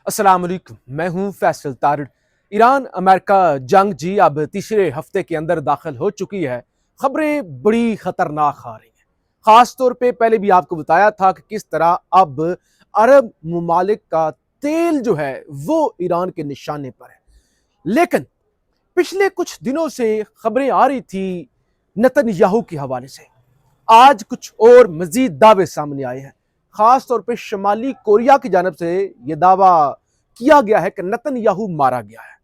अस्सलाम वालेकुम, मैं हूं फैसल तारिड़। ईरान अमेरिका जंग जी अब तीसरे हफ्ते के अंदर दाखिल हो चुकी है। खबरें बड़ी खतरनाक आ रही हैं। खास तौर पे पहले भी आपको बताया था कि किस तरह अब अरब ममालिक का तेल जो है वो ईरान के निशाने पर है। लेकिन पिछले कुछ दिनों से खबरें आ रही थी नेतन्याहू के हवाले से। आज कुछ और मजीद दावे सामने आए हैं। खास तौर पे शुमाली कोरिया की जानब से यह दावा किया गया है कि नेतन्याहू मारा गया है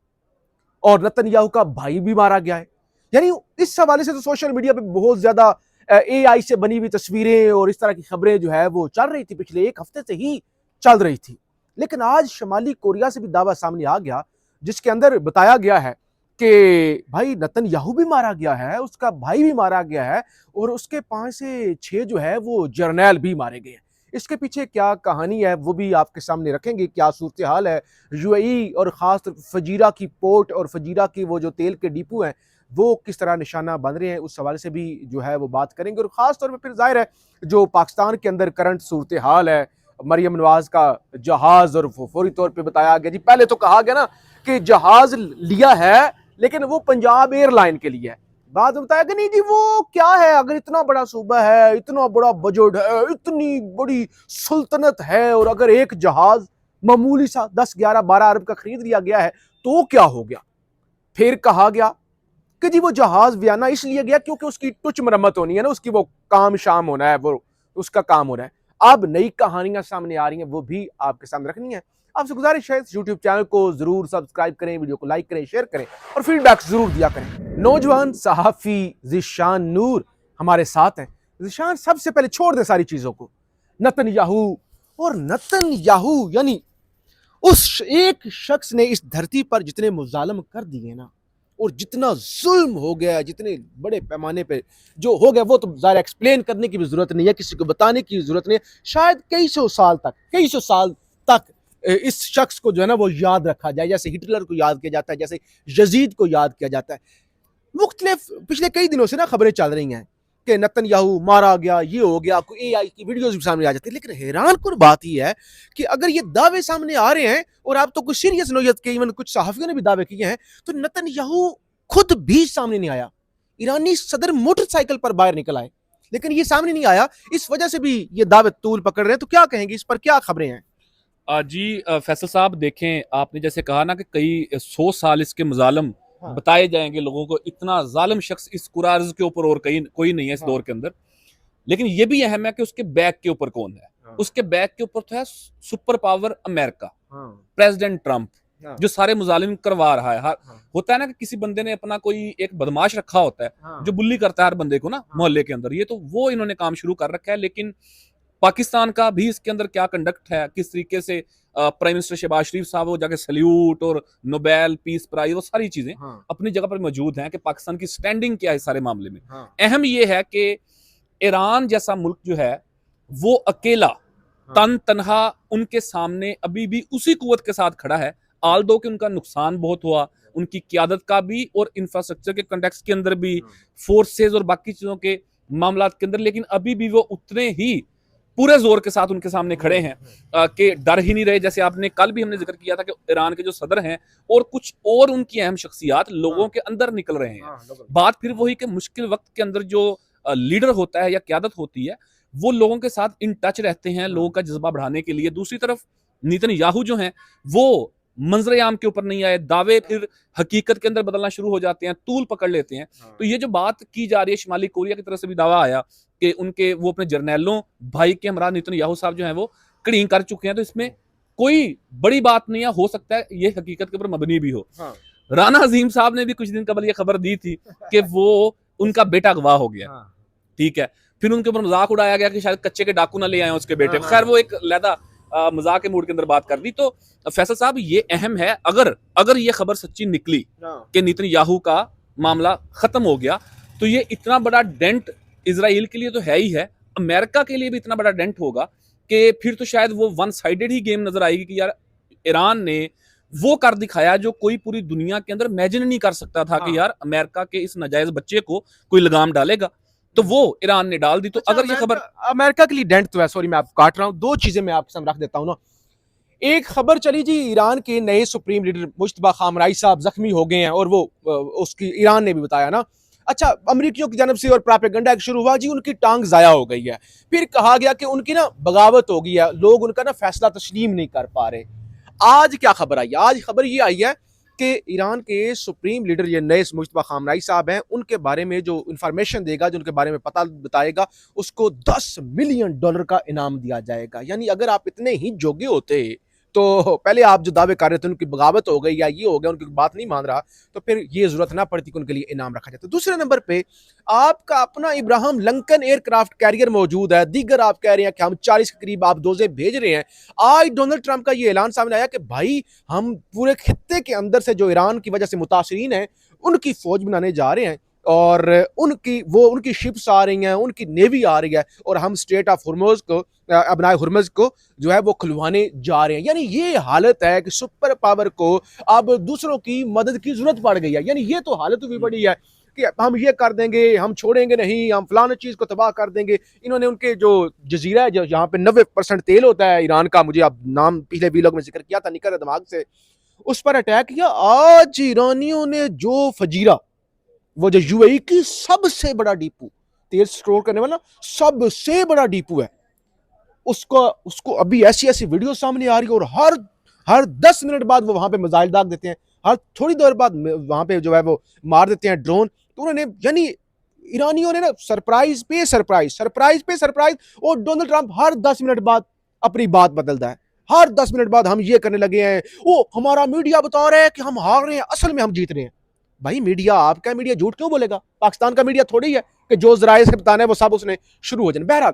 और नेतन्याहू का भाई भी मारा गया है। यानी इस हवाले से तो सोशल मीडिया पे बहुत ज्यादा एआई से बनी हुई तस्वीरें और इस तरह की खबरें जो है वो चल रही थी, पिछले एक हफ्ते से ही चल रही थी। लेकिन आज शुमाली कोरिया से भी दावा सामने आ गया जिसके अंदर बताया गया है कि भाई नेतन्याहू भी मारा गया है, उसका भाई भी मारा गया है और उसके 5 से 6 जो है वो जर्नैल भी मारे गए हैं। इसके पीछे क्या कहानी है वो भी आपके सामने रखेंगे, क्या सूरत हाल है यूएई और खास फजीरा की पोर्ट और फजीरा की वो जो तेल के डिपो हैं वो किस तरह निशाना बन रहे हैं, उस सवाल से भी जो है वो बात करेंगे। और खास तौर पर फिर जाहिर है जो पाकिस्तान के अंदर करंट सूरत हाल है, मरियम नवाज का जहाज और फौरी तौर पर बताया गया जी, पहले तो कहा गया ना कि जहाज लिया है लेकिन वो पंजाब एयरलाइन के लिए है। बाद में बताया कि नहीं जी वो क्या है, अगर इतना बड़ा सूबा है, इतना बड़ा बजट है, इतनी बड़ी सुल्तनत है और अगर एक जहाज मामूली सा 10 11 12 अरब का खरीद लिया गया है तो क्या हो गया। फिर कहा गया कि जी वो जहाज वियना इसलिए गया क्योंकि उसकी टुच मरम्मत होनी है ना, उसकी वो काम शाम होना है, वो उसका काम हो रहा है। अब नई कहानियां सामने आ रही हैं, वो भी आपके सामने रखनी है। आपसे गुजारिश है इस यूट्यूब चैनल को जरूर सब्सक्राइब करें, वीडियो को लाइक करें, शेयर करें और फीडबैक जरूर दिया करें। नौजवान सहाफी ज़ीशान नूर हमारे साथ हैं। ज़ीशान, सबसे पहले छोड़ दे सारी चीजों को, नेतन्याहू और नेतन्याहू यानी उस एक शख्स ने इस धरती पर जितने मुजालम कर दिए ना और जितना जुल्म हो गया, जितने बड़े पैमाने पे जो हो गया वो तो ज़ाहिर एक्सप्लेन करने की भी जरूरत नहीं है, किसी को बताने की जरूरत नहीं है। शायद कई सौ साल तक इस शख्स को जो है ना वो याद रखा जाए, जैसे हिटलर को याद किया जाता है, जैसे यजीद को याद किया जाता है। मुख्तलिफ पिछले कई दिनों से ना खबरें चल रही हैं कि नेतन्याहू मारा गया, ये हो गया, कोई एआई की वीडियोस भी सामने आ जाती है। लेकिन हैरान कुन बात यह है कि अगर ये दावे सामने आ रहे हैं और आप तो कुछ सीरियस नौयत के इवन कुछ सहाफियों ने भी दावे किए हैं, तो नेतन्याहू खुद भी सामने नहीं आया। ईरानी सदर मोटरसाइकिल पर बाहर निकल आए लेकिन ये सामने नहीं आया, इस वजह से भी ये दावे तूल पकड़ रहे हैं। तो क्या कहेंगे इस पर, क्या खबरें हैं? जी फैसल साहब, देखें, आपने जैसे कहा ना कि कई 100 साल इसके मुजालम हाँ, बताए जाएंगे लोगों को, इतना जालिम शख्स इस कुरार्ज के ऊपर और कहीं कोई नहीं है इस हाँ, दौर के अंदर। लेकिन ये भी अहम है कि उसके बैक के ऊपर कौन है। हाँ, उसके बैक के ऊपर तो है सुपर पावर अमेरिका, हाँ, प्रेसिडेंट ट्रंप, हाँ, जो सारे मुजालिम करवा रहा है। हाँ, होता है ना कि किसी बंदे ने अपना कोई एक बदमाश रखा होता है हाँ, जो बुल्ली करता है हर बंदे को ना हाँ, मोहल्ले के अंदर, ये तो वो इन्होंने काम शुरू कर रखा है। लेकिन पाकिस्तान का भी इसके अंदर क्या कंडक्ट है, किस तरीके से प्राइम मिनिस्टर शहबाज शरीफ साहब वो जाके सल्यूट और नोबेल पीस प्राइज, वो सारी चीजें हाँ, अपनी जगह पर मौजूद हैं कि पाकिस्तान की स्टैंडिंग क्या है इस सारे मामले में। हाँ, अहम ये है कि ईरान जैसा मुल्क जो है वो अकेला हाँ, तन तनहा उनके सामने अभी भी उसी कुव्वत के साथ खड़ा है। आल दो कि उनका नुकसान बहुत हुआ, उनकी क्यादत का भी और इंफ्रास्ट्रक्चर के कंटेक्स्ट के अंदर भी, फोर्सेज और बाकी चीजों के मामला के अंदर, लेकिन अभी भी वो उतने ही पूरे जोर के साथ उनके सामने खड़े हैं कि डर ही नहीं रहे। जैसे आपने कल भी हमने जिक्र किया था कि ईरान के जो सदर हैं और कुछ और उनकी अहम शख्सियात लोगों के अंदर निकल रहे हैं। बात फिर वही कि मुश्किल वक्त के अंदर जो लीडर होता है या क्यादत होती है वो लोगों के साथ इन टच रहते हैं, लोगों का जज्बा बढ़ाने के लिए। दूसरी तरफ नेतन्याहू जो हैं वो मंजर आम के ऊपर नहीं आए, दावे फिर हकीकत के अंदर बदलना शुरू हो जाते हैं, तूल पकड़ लेते हैं। तो ये जो बात की जा रही है, शुमाली कोरिया की तरफ से भी दावा आया कि उनके वो अपने जर्नैलों भाई के हमरा नेतन्याहू साहब जो हैं वो कड़ीं कर चुके हैं। तो इसमें कोई बड़ी बात नहीं है, हो सकता है ये हकीकत के ऊपर मबनी भी हो। हाँ, राना अजीम साहब ने भी कुछ दिन कबल ये खबर दी थी कि वो उनका बेटा अगवा हो गया, हाँ, ठीक है। फिर उनके ऊपर मजाक उड़ाया गया कि शायद कच्चे के डाकू ना ले आए उसके बेटे। हाँ, खैर वो एक लहदा मजाक के मूड के अंदर बात कर दी। तो फैसल साहब ये अहम है, अगर अगर ये खबर सच्ची निकली हाँ, कि नेतन्याहू का मामला खत्म हो गया तो ये इतना बड़ा डेंट इजराइल के लिए तो है ही है, अमेरिका के लिए भी इतना बड़ा डेंट होगा कि फिर तो शायद वो वन साइडेड ही गेम नजर आएगी कि यार ईरान ने वो कर दिखाया जो कोई पूरी दुनिया के अंदर इमेजिन नहीं कर सकता था कि यार अमेरिका के इस नाजायज बच्चे को कोई लगाम डालेगा, तो वो ईरान ने डाल दी। तो अच्छा, अगर ये खबर अमेरिका के लिए डेंट तो है, सॉरी मैं आपको काट रहा हूं, दो चीजें मैं आपके सामने रख देता हूं ना। एक खबर चली जी, ईरान के नए सुप्रीम लीडर मुश्तबा खामराई साहब जख्मी हो गए हैं, और वो उसकी ईरान ने भी बताया ना। अच्छा, अमरीकियों की जानब से और प्रोपेगेंडा शुरू हुआ जी, उनकी टांग जाया हो गई है। फिर कहा गया कि उनकी ना बगावत हो गई है, लोग उनका ना फैसला तस्लीम नहीं कर पा रहे। आज क्या खबर आई? आज खबर ये आई है कि ईरान के सुप्रीम लीडर ये नए मुश्तबा खामराई साहब हैं, उनके बारे में जो इंफॉर्मेशन देगा, जो उनके बारे में पता बताएगा, उसको $10 मिलियन का इनाम दिया जाएगा। यानी अगर आप इतने ही जोगे होते तो पहले आप जो दावे कर रहे थे उनकी बगावत हो गई या ये हो गया, उनकी बात नहीं मान रहा, तो फिर ये जरूरत ना पड़ती कि उनके लिए इनाम रखा जाता। दूसरे नंबर पे आपका अपना इब्राहिम लंकन एयरक्राफ्ट कैरियर मौजूद है। दीगर आप कह रहे हैं कि हम 40 के करीब आप डोजे भेज रहे हैं। आज डोनाल्ड ट्रंप का ये ऐलान सामने आया कि भाई हम पूरे खित्ते के अंदर से जो ईरान की वजह से मुतासरीन है उनकी फौज बनाने जा रहे हैं, और उनकी शिप्स आ रही हैं, उनकी नेवी आ रही है, और हम स्टेट ऑफ हुर्मुज को, अबनाए हुर्मुज को जो है वो खुलवाने जा रहे हैं। यानी ये हालत है कि सुपर पावर को अब दूसरों की मदद की जरूरत पड़ गई है। यानी ये तो हालत हुई पड़ी है कि हम ये कर देंगे, हम छोड़ेंगे नहीं, हम फलाना चीज को तबाह कर देंगे। इन्होंने उनके जो जजीरा है, जो यहाँ पे 90% तेल होता है ईरान का, मुझे अब नाम पिछले वीलॉग में जिक्र किया था, निकल रहा दिमाग से, उस पर अटैक किया। आज ईरानियों ने जो फजीरा, वो जो यूएई की सबसे बड़ा डिपो, तेल स्टोर करने वाला सबसे बड़ा डिपो है, उसको उसको अभी ऐसी ऐसी वीडियो सामने आ रही है, और हर 10 मिनट बाद वो वहां पे मिसाइल दाग देते हैं, हर थोड़ी देर बाद वहां पे जो है वो मार देते हैं ड्रोन। तो उन्होंने, यानी ईरानियों ने ना सरप्राइज पे सरप्राइज, सरप्राइज पे सरप्राइज, और डोनाल्ड ट्रंप हर 10 मिनट बाद अपनी बात बदलता है। हर 10 मिनट बाद हम ये करने लगे हैं, वो हमारा मीडिया बता रहे हैं कि हम हार रहे हैं, असल में हम जीत रहे हैं। भाई मीडिया आपका, मीडिया झूठ क्यों बोलेगा? पाकिस्तान का मीडिया थोड़ी है कि जो जराए से बताना है वो सब उसने शुरू हो जाए। बहरहाल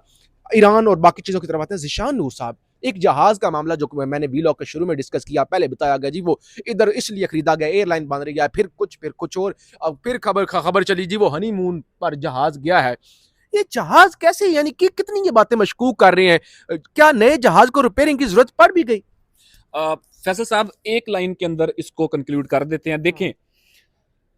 ईरान और बाकी चीजों की तरफ आते हैं। ज़ीशान नूर साहब, एक जहाज का मामला जो मैंने वीलॉग के शुरू में डिस्कस किया, पहले बताया गया जी, वो इधर इसलिए खरीदा गया, एयरलाइन बन रही है, फिर कुछ और, अब फिर खबर चली जी वो हनीमून पर जहाज गया है। ये जहाज कैसे, यानी कि कितनी ये बातें मशकूक कर रहे हैं, क्या नए जहाज को रिपेयरिंग की जरूरत पड़ भी गई? फैसल साहब, एक लाइन के अंदर इसको कंक्लूड कर देते हैं। देखें,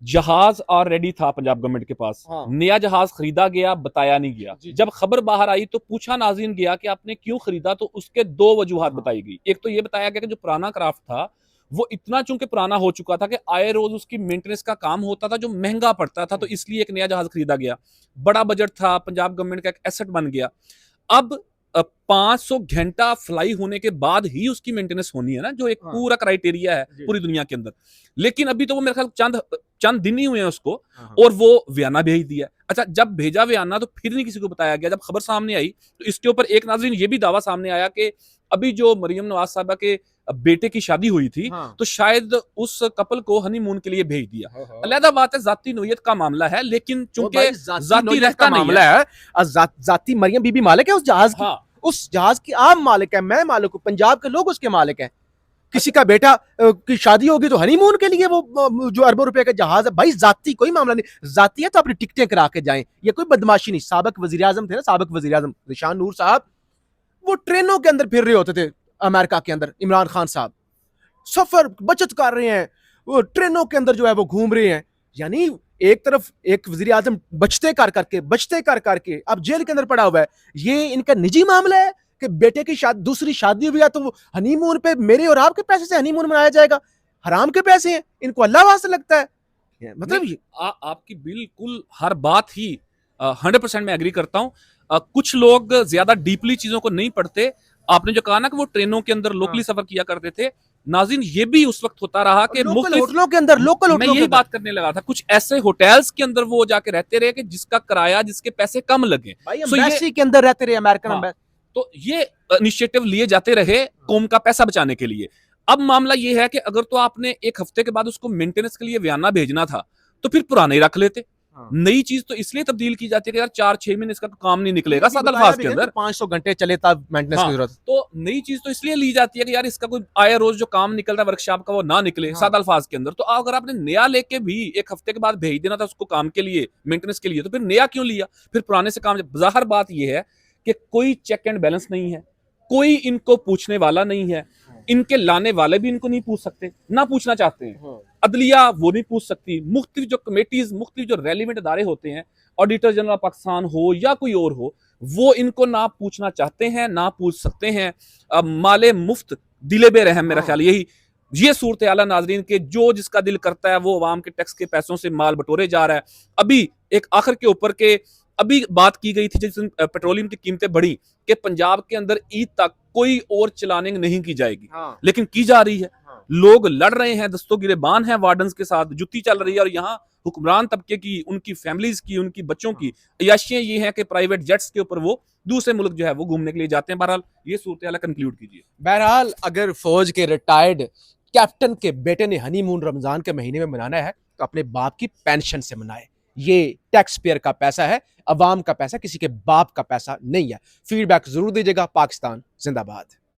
जहाज ऑलरेडी था पंजाब गवर्नमेंट के पास, हाँ। नया जहाज खरीदा गया, बताया नहीं गया। जब खबर बाहर आई तो पूछा नाज़रीन गया कि आपने क्यों खरीदा, तो उसके दो वजूहात बताई गई। एक तो ये बताया गया कि जो पुराना क्राफ्ट था वो इतना चूंकि पुराना हो चुका था कि आए रोज उसकी मेंटेनेंस का काम होता था जो महंगा पड़ता था, तो इसलिए एक नया जहाज खरीदा गया। बड़ा बजट था, पंजाब गवर्नमेंट का एक एसेट बन गया। अब 500 घंटा फ्लाई होने के बाद ही उसकी मेंटेनेंस होनी है ना, जो एक पूरा क्राइटेरिया है पूरी दुनिया के अंदर। लेकिन अभी तो वो मेरे ख्याल चंद दिन ही हुए हैं उसको, और वो वियना भेज दिया। अच्छा, जब भेजा वियना तो फिर नहीं किसी को बताया गया। जब खबर सामने आई तो इसके ऊपर एक नाज़रीन ये भी दावा सामने आया कि अभी जो मरियम नवाज साहबा के बेटे की शादी हुई थी, तो शायद उस कपल को हनीमून के लिए भेज दिया। अलग बात है, जाती नोयत का मामला है, लेकिन चूंकि जाती रहता मामला है, जाती मरियम बीबी मालिक है उस जहाज की। उस जहाज की आप मालिक है, मैं मालिक हूं, पंजाब के लोग उसके मालिक हैं। किसी का बेटा की शादी होगी तो हनीमून के लिए वो जो अरबों रुपए का जहाज है, भाई जाती कोई मामला नहीं। जाती है तो अपनी टिकटें करा के जाएं, ये कोई बदमाशी नहीं। साबिक वजीर आजम थे ना, साबिक वजीर आजम ज़ीशान नूर साहब, वो ट्रेनों के अंदर फिर रहे होते थे अमेरिका के अंदर। इमरान खान साहब सफर बचत कर रहे हैं, वो ट्रेनों के अंदर जो है वो घूम रहे हैं। यानी एक तरफ एक वजीर आजम बचते कर करके अब जेल के अंदर पड़ा हुआ है। ये इनका निजी मामला है कि बेटे की दूसरी शादी हुई है तो वो हनीमून पे मेरे और आपके पैसे से हनीमून मनाया जाएगा। हराम के पैसे हैं, इनको अल्लाह वास्ते लगता है। मतलब ये आपकी बिल्कुल हर बात ही 100% मैं एग्री करता हूं। कुछ लोग ज्यादा डीपली चीजों को नहीं पढ़ते। आपने जो कहा ना कि वो ट्रेनों के अंदर लोकली सफर किया करते थे, नाज़रीन ये भी उस वक्त होता रहा कि लोकल होटलों के अंदर, मैं यही बात करने लगा था, कुछ ऐसे होटल्स के अंदर वो जाके रहते रहे कि जिसका किराया, जिसके पैसे कम लगे, एम्बेसी के अंदर रहते रहे, अमेरिकन एम्बेसी। तो ये इनिशिएटिव लिए जाते रहे कौम का पैसा बचाने के लिए। अब मामला ये है कि अगर तो आपने एक हफ्ते के बाद उसको मेंटेनेंस के लिए वियना भेजना था तो फिर पुराने ही रख लेते। नई चीज तो इसलिए तब्दील की जाती है कि यार 4-6 महीने इसका काम नहीं निकलेगा सादा अल्फाज के अंदर, 500 घंटे चले तब मेंटेनेंस की जरूरत। तो नई चीज तो इसलिए ली जाती है कि यार इसका कोई आया रोज जो काम निकलता है वर्कशॉप का वो ना निकले सादा अल्फाज के अंदर। तो अगर आपने नया लेके भी एक हफ्ते के बाद भेज देना था उसको काम के लिए, मेंटेनेंस के लिए, तो फिर नया क्यों लिया? फिर पुराने से काम। ज़ाहिर बात यह है कि कोई चेक एंड बैलेंस नहीं है, कोई इनको पूछने वाला नहीं है, इनके लाने वाले भी इनको नहीं पूछ सकते, ना पूछना चाहते हैं। अदलिया वो नहीं पूछ सकती। मुख्तलिफ जो कमेटीज, मुख्तलिफ जो रेलिवेंट अदारे होते हैं, ऑडिटर जनरल पाकिस्तान हो या कोई और हो, वो इनको ना पूछना चाहते हैं, ना पूछ सकते हैं। माले मुफ्त दिले बेरहम, मेरा हाँ। ख्याल यही ये सूरत हाल है नाजरीन के, जो जिसका दिल करता है वो अवाम के टैक्स के पैसों से माल बटोरे जा रहा है। अभी एक आखिर के ऊपर के अभी बात की गई थी जिस दिन पेट्रोलियम की कीमतें बढ़ी कि पंजाब के अंदर ईद तक कोई और चलानिंग नहीं की जाएगी, हाँ। लेकिन की जा रही है। हाँ। लोग लड़ रहे हैं, दस्तों गिरेबान है, वार्डन्स के साथ जुत्ती चल रही है, और यहाँ हुक्मरान तबके की, उनकी फैमिलीज की, उनकी बच्चों की अयाशियां ये हैं कि प्राइवेट जेट्स के ऊपर वो दूसरे मुल्क जो है वो घूमने के लिए जाते हैं। बहरहाल ये सूरत हाल कंक्लूड कीजिए। बहरहाल अगर फौज के रिटायर्ड कैप्टन के बेटे ने हनीमून रमजान के महीने में मनाना है तो अपने बाप की पेंशन से मनाए। ये टैक्स पेयर का पैसा है, अवाम का पैसा, किसी के बाप का पैसा नहीं है। फीडबैक जरूर दीजिएगा। पाकिस्तान जिंदाबाद।